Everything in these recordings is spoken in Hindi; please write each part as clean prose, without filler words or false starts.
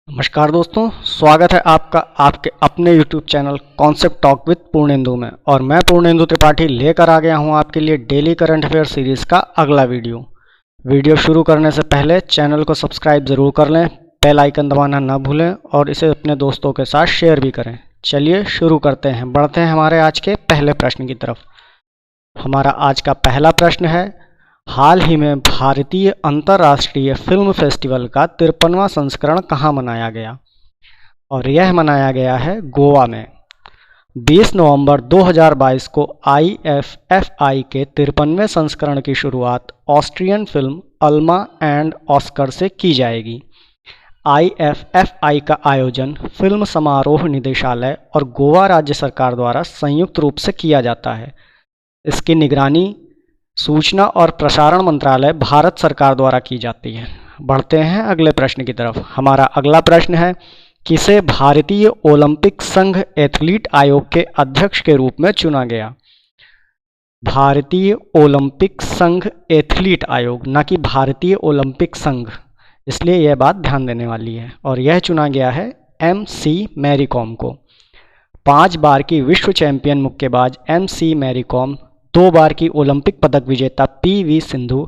नमस्कार दोस्तों, स्वागत है आपका आपके अपने YouTube channel concept talk with Purnendu में। और मैं पूर्णेंदु त्रिपाठी लेकर आ गया हूं आपके लिए डेली करंट अफेयर सीरीज़ का अगला वीडियो शुरू करने से पहले चैनल को सब्सक्राइब ज़रूर कर लें, बेल आइकन दबाना ना भूलें और इसे अपने दोस्तों के साथ शेयर भी करें। चलिए शुरू करते हैं, बढ़ते हैं हमारे आज के पहले प्रश्न की तरफ। हमारा आज का पहला प्रश्न है, हाल ही में भारतीय अंतर्राष्ट्रीय फिल्म फेस्टिवल का 53वां संस्करण कहाँ मनाया गया? और यह मनाया गया है गोवा में। 20 नवंबर 2022 को IFFI के 53वें संस्करण की शुरुआत Austrian film Alma and Oscar से की जाएगी। IFFI का आयोजन फिल्म समारोह निदेशालय और गोवा राज्य सरकार द्वारा संयुक्त रूप से किया जाता है। इसकी निगरानी सूचना और प्रसारण मंत्रालय भारत सरकार द्वारा की जाती है। बढ़ते हैं अगले प्रश्न की तरफ। हमारा अगला प्रश्न है, किसे भारतीय ओलंपिक संघ एथलीट आयोग के अध्यक्ष के रूप में चुना गया? भारतीय ओलंपिक संघ एथलीट आयोग, ना कि भारतीय ओलंपिक संघ, इसलिए यह बात ध्यान देने वाली है। और यह चुना गया है MC मैरी कॉम को। 5 बार की विश्व चैंपियन मुक्केबाज MC मैरी कॉम, 2 बार की ओलंपिक पदक विजेता PV सिंधु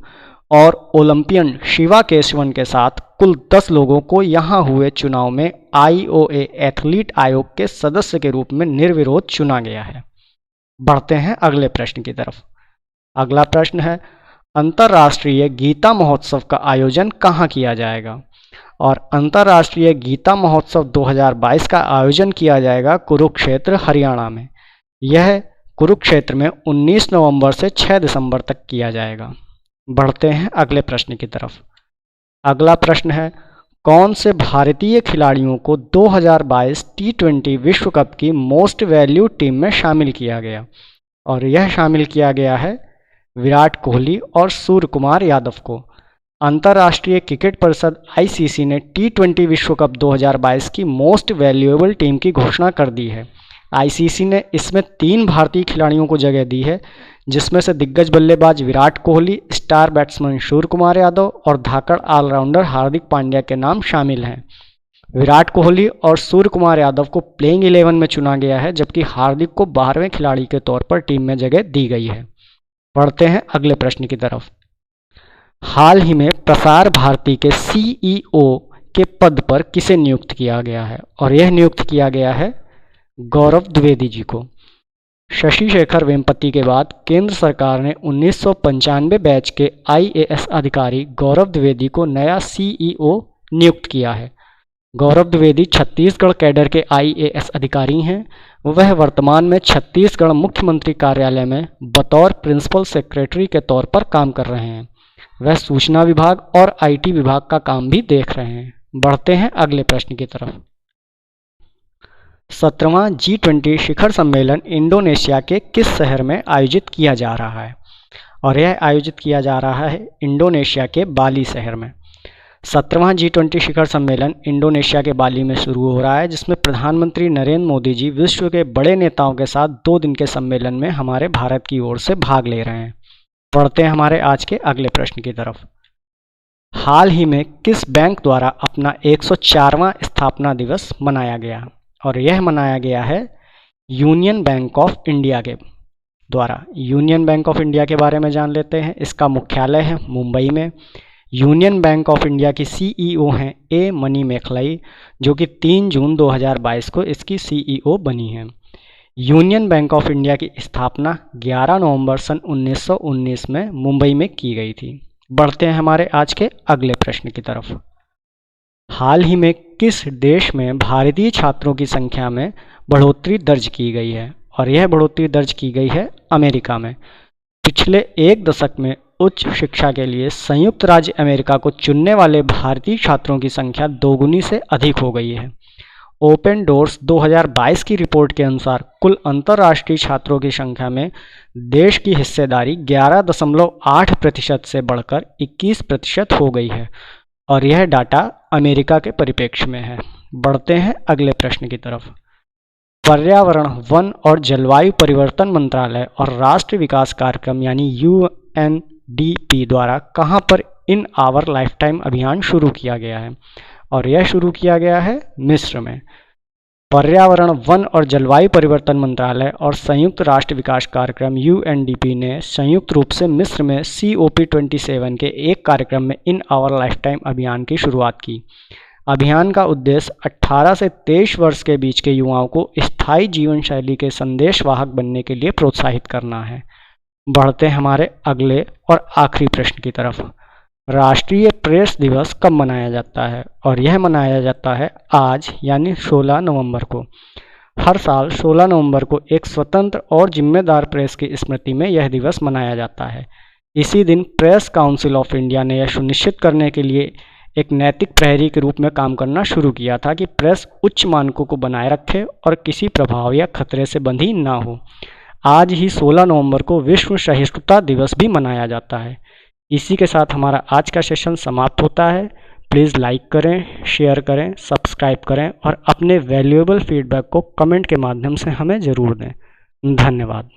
और ओलंपियन शिवा केशवन के साथ कुल 10 लोगों को यहां हुए चुनाव में IOA एथलीट आयोग के सदस्य के रूप में निर्विरोध चुना गया है। बढ़ते हैं अगले प्रश्न की तरफ। अगला प्रश्न है, अंतर्राष्ट्रीय गीता महोत्सव का आयोजन कहाँ किया जाएगा? और अंतर्राष्ट्रीय गीता महोत्सव 2022 का आयोजन किया जाएगा कुरुक्षेत्र, हरियाणा में। यह कुरुक्षेत्र में 19 नवंबर से 6 दिसंबर तक किया जाएगा। बढ़ते हैं अगले प्रश्न की तरफ। अगला प्रश्न है, कौन से भारतीय खिलाड़ियों को 2022 T20 विश्व कप की मोस्ट वैल्यू टीम में शामिल किया गया? और यह शामिल किया गया है विराट कोहली और सूर्य कुमार यादव को। अंतर्राष्ट्रीय क्रिकेट परिषद ICC ने T20 विश्व कप 2022 की मोस्ट वैल्यूएबल टीम की घोषणा कर दी है। ICC ने इसमें 3 भारतीय खिलाड़ियों को जगह दी है, जिसमें से दिग्गज बल्लेबाज विराट कोहली, स्टार बैट्समैन सूर्य कुमार यादव और धाकड़ ऑलराउंडर हार्दिक पांड्या के नाम शामिल हैं। विराट कोहली और सूर्य कुमार यादव को प्लेइंग 11 में चुना गया है, जबकि हार्दिक को 12वें खिलाड़ी के तौर पर टीम में जगह दी गई है। बढ़ते हैं अगले प्रश्न की तरफ। हाल ही में प्रसार भारती के CEO के पद पर किसे नियुक्त किया गया है? और यह नियुक्त किया गया है गौरव द्विवेदी जी को। शशि शेखर वेम्पति के बाद केंद्र सरकार ने 1995 बैच के IAS अधिकारी गौरव द्विवेदी को नया CEO नियुक्त किया है। गौरव द्विवेदी छत्तीसगढ़ कैडर के IAS अधिकारी हैं। वह वर्तमान में छत्तीसगढ़ मुख्यमंत्री कार्यालय में बतौर प्रिंसिपल सेक्रेटरी के तौर पर काम कर रहे हैं। वह सूचना विभाग और IT विभाग का काम भी देख रहे हैं। बढ़ते हैं अगले प्रश्न की तरफ। 17वां G20 शिखर सम्मेलन इंडोनेशिया के किस शहर में आयोजित किया जा रहा है? और यह आयोजित किया जा रहा है इंडोनेशिया के बाली शहर में। 17वां G20 शिखर सम्मेलन इंडोनेशिया के बाली में शुरू हो रहा है, जिसमें प्रधानमंत्री नरेंद्र मोदी जी विश्व के बड़े नेताओं के साथ 2 दिन के सम्मेलन में हमारे भारत की ओर से भाग ले रहे हैं। बढ़ते हैं हमारे आज के अगले प्रश्न की तरफ। हाल ही में किस बैंक द्वारा अपना 104वां स्थापना दिवस मनाया गया? और यह मनाया गया है यूनियन बैंक ऑफ इंडिया के द्वारा। यूनियन बैंक ऑफ इंडिया के बारे में जान लेते हैं। इसका मुख्यालय है मुंबई में। यूनियन बैंक ऑफ इंडिया की CEO हैं A मनी मेखलाई, जो कि 3 जून 2022 को इसकी CEO बनी है। यूनियन बैंक ऑफ इंडिया की स्थापना 11 नवंबर सन 1919 में मुंबई में की गई थी। बढ़ते हैं हमारे आज के अगले प्रश्न की तरफ। हाल ही में किस देश में भारतीय छात्रों की संख्या में बढ़ोतरी दर्ज की गई है? और यह बढ़ोतरी दर्ज की गई है अमेरिका में। पिछले 1 दशक में उच्च शिक्षा के लिए संयुक्त राज्य अमेरिका को चुनने वाले भारतीय छात्रों की संख्या 2 गुनी से अधिक हो गई है। ओपन डोर्स 2022 की रिपोर्ट के अनुसार कुल अंतर्राष्ट्रीय छात्रों की संख्या में देश की हिस्सेदारी 11.8% से बढ़कर 21% हो गई है। और यह डाटा अमेरिका के परिप्रेक्ष्य में है। बढ़ते हैं अगले प्रश्न की तरफ। पर्यावरण, वन और जलवायु परिवर्तन मंत्रालय और राष्ट्रीय विकास कार्यक्रम यानी UNDP द्वारा कहां पर इन आवर लाइफ टाइम अभियान शुरू किया गया है? और यह शुरू किया गया है मिस्र में। पर्यावरण, वन और जलवायु परिवर्तन मंत्रालय और संयुक्त राष्ट्र विकास कार्यक्रम UNDP ने संयुक्त रूप से मिस्र में COP27 के एक कार्यक्रम में इन आवर लाइफ टाइम अभियान की शुरुआत की। अभियान का उद्देश्य 18 से 23 वर्ष के बीच के युवाओं को स्थायी जीवन शैली के संदेशवाहक बनने के लिए प्रोत्साहित करना है। बढ़ते हमारे अगले और आखिरी प्रश्न की तरफ। राष्ट्रीय प्रेस दिवस कब मनाया जाता है? और यह मनाया जाता है आज यानी 16 नवंबर को। हर साल 16 नवंबर को एक स्वतंत्र और जिम्मेदार प्रेस की स्मृति में यह दिवस मनाया जाता है। इसी दिन प्रेस काउंसिल ऑफ इंडिया ने यह सुनिश्चित करने के लिए एक नैतिक प्रहरी के रूप में काम करना शुरू किया था कि प्रेस उच्च मानकों को बनाए रखे और किसी प्रभाव या खतरे से बंधी ना हो। आज ही 16 नवंबर को विश्व सहिष्णुता दिवस भी मनाया जाता है। इसी के साथ हमारा आज का सेशन समाप्त होता है। प्लीज़ लाइक करें, शेयर करें, सब्सक्राइब करें और अपने वैल्यूएबल फीडबैक को कमेंट के माध्यम से हमें ज़रूर दें। धन्यवाद।